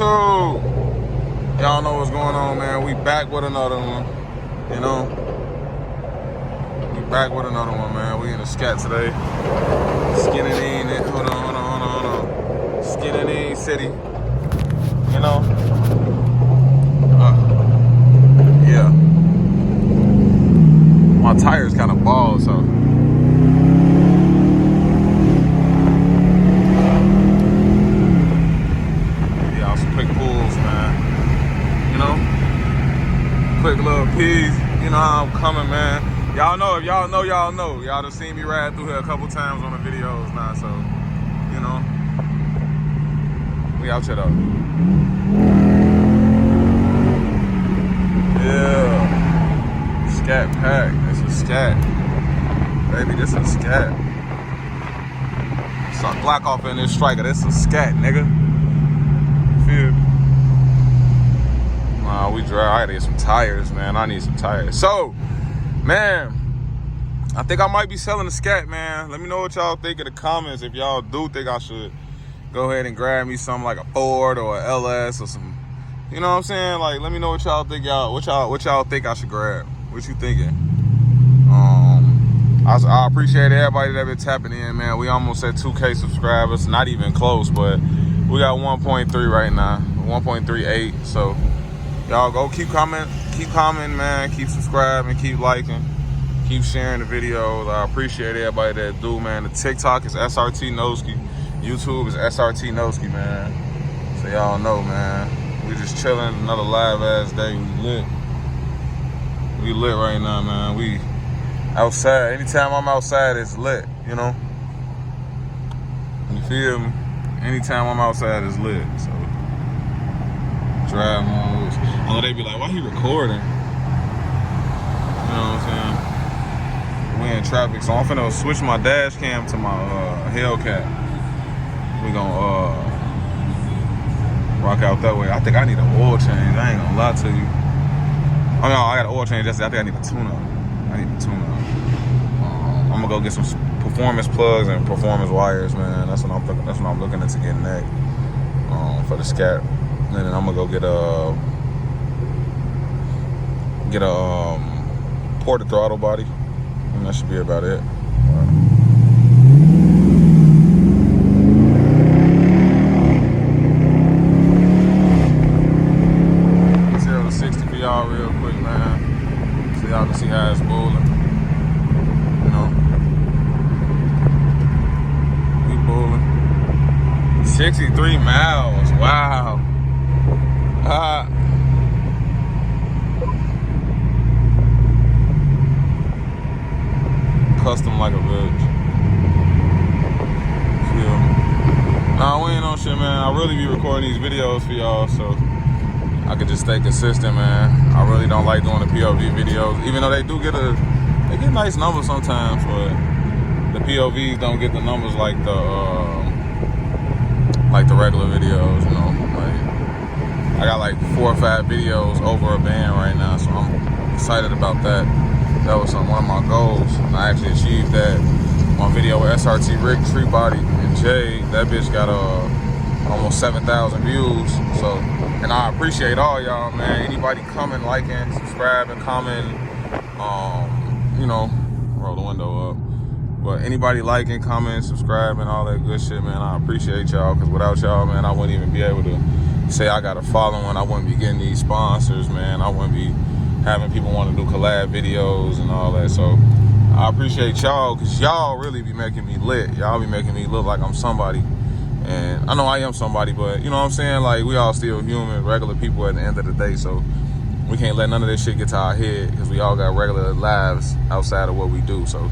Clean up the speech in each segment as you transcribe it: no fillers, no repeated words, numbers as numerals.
So, y'all know what's going on, man. We back with another one, you know. We back with another one, man. We in the scat today. Skinning in it. Hold on. Skinning in city, you know. Yeah. My tire's kind of bald, so. Quick little peas, you know how I'm coming, man. Y'all know, if y'all know, y'all know. Y'all done seen me ride through here a couple times on the videos now, so, you know. We out here though. Yeah. Scatpack, it's a scat. Baby, this is scat. Suck Glock off in this striker, this is scat, nigga. Feel me? We drive. I gotta get some tires, man. I need some tires. So, man, I think I might be selling the scat, man. Let me know what y'all think in the comments. If y'all do think I should go ahead and grab me something like a Ford or a LS or some, you know what I'm saying? Like, let me know what y'all think. What y'all think I should grab. What you thinking? I appreciate everybody that been tapping in, man. We almost at 2K subscribers. Not even close, but we got 1.3 right now. 1.38. So. Y'all go keep commenting, man. Keep subscribing, keep liking, keep sharing the videos. I appreciate everybody that do, man. The TikTok is SRT Noski. YouTube is SRT Noski, man. So y'all know, man. We just chilling. Another live ass day. We lit. We lit right now, man. We outside. Anytime I'm outside, it's lit, you know? You feel me? Anytime I'm outside, it's lit. So drive modes. I know they be like, why he recording? You know what I'm saying? We in traffic, so I'm finna switch my dash cam to my Hellcat. We gonna rock out that way. I think I need an oil change. I ain't gonna lie to you. Oh no, I got an oil change. I think I need a tune-up. I'm gonna go get some performance plugs and performance wires, man. That's what I'm looking into getting that for the scat. And then I'm gonna go get a ported throttle body, and that should be about it. 0 to 60 for y'all real quick, man, so y'all can see how it's bowling. You know, we bowling 63 miles. Wow. Custom like a bitch. Feel me? Nah, we ain't on shit, man. I really be recording these videos for y'all, so I can just stay consistent, man. I really don't like doing the POV videos, even though they get nice numbers sometimes, but the POVs don't get the numbers like the regular videos, you know. I got like 4 or 5 videos over a band right now, so I'm excited about that. That was one of my goals, and I actually achieved that. My video with SRT Rick, Tree Body, and Jay, that bitch got almost 7,000 views. So, and I appreciate all y'all, man. Anybody coming, liking, subscribing, commenting, you know, roll the window up. But anybody liking, commenting, subscribing, all that good shit, man, I appreciate y'all, because without y'all, man, I wouldn't even be able to say I got a following. I wouldn't be getting these sponsors, man. I wouldn't be having people want to do collab videos and all that. So I appreciate y'all, because y'all really be making me lit. Y'all be making me look like I'm somebody. And I know I am somebody, but you know what I'm saying? Like, we all still human, regular people at the end of the day. So we can't let none of this shit get to our head, because we all got regular lives outside of what we do. So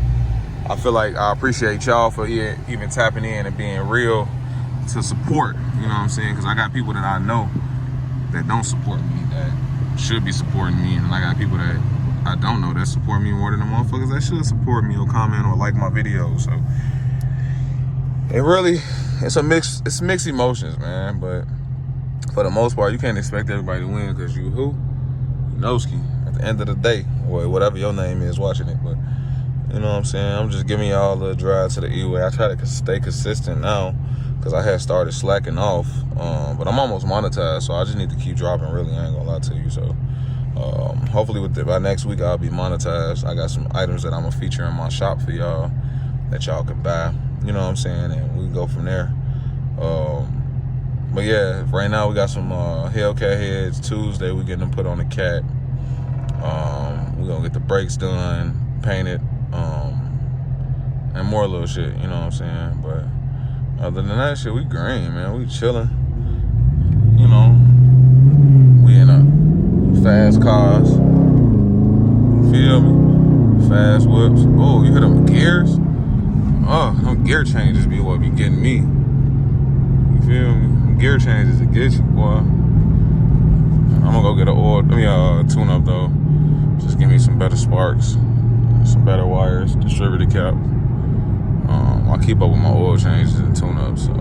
I feel like I appreciate y'all for even tapping in and being real to support, you know what I'm saying? Because I got people that I know that don't support me, that should be supporting me, and I got people that I don't know that support me more than the motherfuckers that should support me or comment or like my videos. So it's mixed emotions, man. But for the most part, you can't expect everybody to win, because you Noski at the end of the day, or whatever your name is watching it. But you know what I'm saying? I'm just giving y'all a little drive to the E-way. I try to stay consistent now because I had started slacking off. But I'm almost monetized, so I just need to keep dropping. Really, I ain't gonna lie to you. So hopefully by next week I'll be monetized. I got some items that I'm gonna feature in my shop for y'all that y'all can buy. You know what I'm saying? And we can go from there. But yeah, right now we got some Hellcat heads. Tuesday we getting them put on the cat. We're gonna get the brakes done, painted, and more little shit, you know what I'm saying? But other than that shit, we green, man. We chilling. You know, we in a fast cars. You feel me? Fast whips. Oh, you hear them gears? Oh, them gear changes be what be getting me. You feel me? Gear changes to get you, boy. I'm gonna go get a tune up though. Just give me some better sparks, some better wires, distributor cap. I keep up with my oil changes and tune ups. So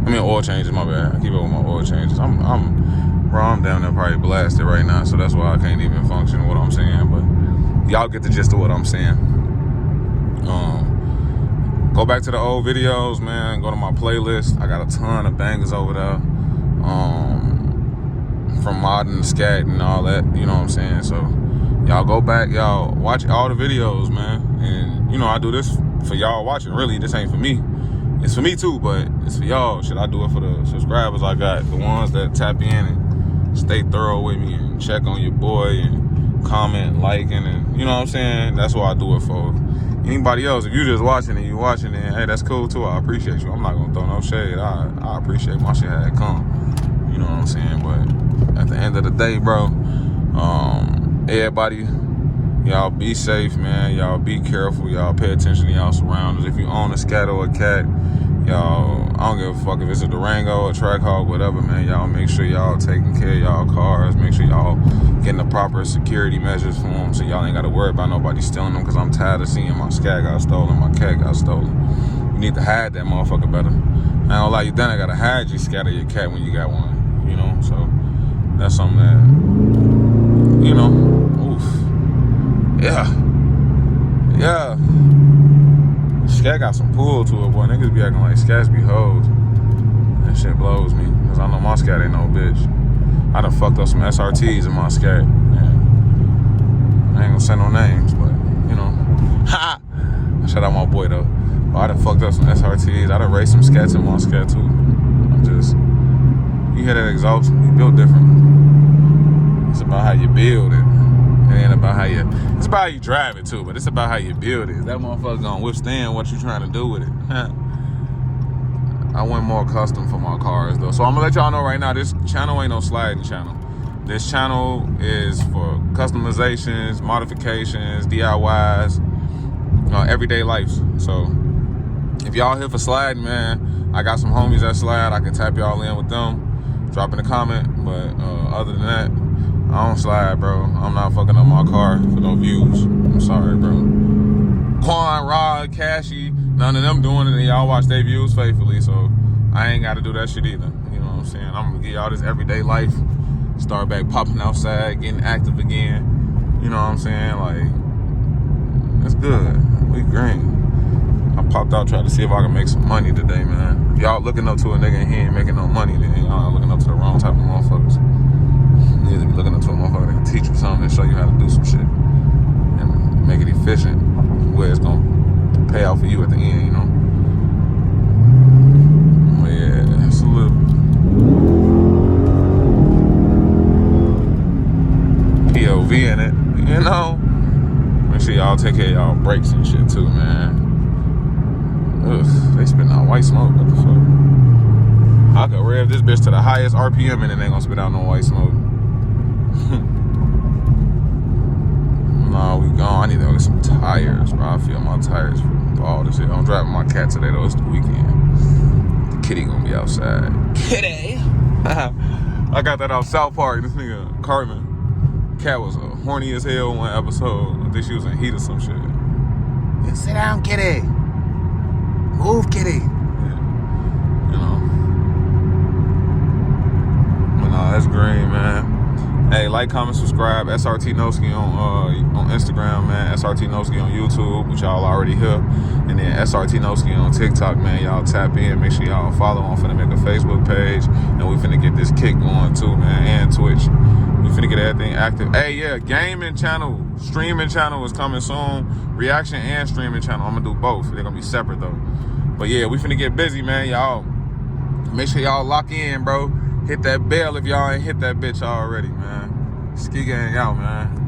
oil changes, my bad. I keep up with my oil changes. I'm down there probably blasted right now, so that's why I can't even function with what I'm saying. But y'all get the gist of what I'm saying. Go back to the old videos, man. Go to my playlist. I got a ton of bangers over there. From modding to scat and all that, you know what I'm saying? So y'all go back, y'all watch all the videos, man. And you know, I do this for y'all watching. Really, this ain't for me. It's for me too, but it's for y'all. Should I do it for the subscribers I got? The ones that tap in and stay thorough with me and check on your boy and comment, liking, and you know what I'm saying? That's what I do it for. Anybody else, if you just watching and you watching it, hey, that's cool too. I appreciate you. I'm not gonna throw no shade. I appreciate my shit had come. You know what I'm saying? But at the end of the day, bro, everybody, y'all be safe, man. Y'all be careful. Y'all pay attention to y'all surroundings. If you own a Scat or a Cat, y'all, I don't give a fuck if it's a Durango, a Trackhawk, whatever, man. Y'all make sure y'all taking care of y'all cars. Make sure y'all getting the proper security measures for them so y'all ain't got to worry about nobody stealing them, because I'm tired of seeing my Scat got stolen, my Cat got stolen. You need to hide that motherfucker better. I ain't gonna lie, you done. I gotta hide your Scat or your Cat when you got one. You know, so that's something that, you know, oof. Yeah. Scat got some pull to it, boy. Niggas be acting like Scats be hoes. That shit blows me, because I know my Scat ain't no bitch. I done fucked up some SRTs in my Scat. Man. I ain't gonna say no names, but, you know. Ha! Shout out my boy, though. But I done fucked up some SRTs. I done raced some Scats in my Scat, too. I'm just... You hear that exhaust? You built different. It's about how you build it. It ain't about how you... It's about how you drive it, too, but it's about how you build it. That motherfucker gonna withstand what you trying to do with it. I went more custom for my cars, though. So I'm gonna let y'all know right now, this channel ain't no sliding channel. This channel is for customizations, modifications, DIYs, everyday life. So if y'all here for sliding, man, I got some homies that slide. I can tap y'all in with them. Drop in a comment, but other than that, I don't slide, bro. I'm not fucking up my car for no views. I'm sorry, bro. Quan, Rod, Cashy, none of them doing it, and y'all watch their views faithfully, so I ain't got to do that shit either. You know what I'm saying? I'm gonna give y'all this everyday life. Start back popping outside, getting active again. You know what I'm saying? Like, it's good. We green. I popped out, tried to see if I can make some money today, man. If y'all looking up to a nigga and he ain't making no money, then y'all looking up to the wrong type of motherfuckers. You need to be looking up to a motherfucker that can teach you something and show you how to do some shit. And make it efficient, where it's gonna pay out for you at the end, you know? But yeah, it's a little POV in it, you know? Make sure y'all take care of y'all brakes and shit too, man. Ugh, they spitting out white smoke. What the fuck? I could rev this bitch to the highest RPM and it ain't gonna spit out no white smoke. Nah, we gone. I need to go get some tires, bro. I feel my tires for all this shit. I'm driving my Cat today, though. It's the weekend. The kitty gonna be outside. Kitty! I got that off South Park. This nigga, Cartman. Cat was horny as hell one episode. I think she was in heat or some shit. Yeah, sit down, kitty. Move, kitty. Yeah. You know. But nah, that's green, man. Hey, like, comment, subscribe. SRT Noski on Instagram, man. SRT Noski on YouTube, which y'all already hear. And then SRT Noski on TikTok, man. Y'all tap in. Make sure y'all follow. I'm finna make a Facebook page. And we finna get this kick going too, man. And Twitch. We finna get everything active. Hey, yeah, gaming channel, streaming channel is coming soon. Reaction and streaming channel. I'm gonna do both. They're gonna be separate though. But yeah, we finna get busy, man. Y'all make sure y'all lock in, bro. Hit that bell if y'all ain't hit that bitch already, man. Ski gang out, man.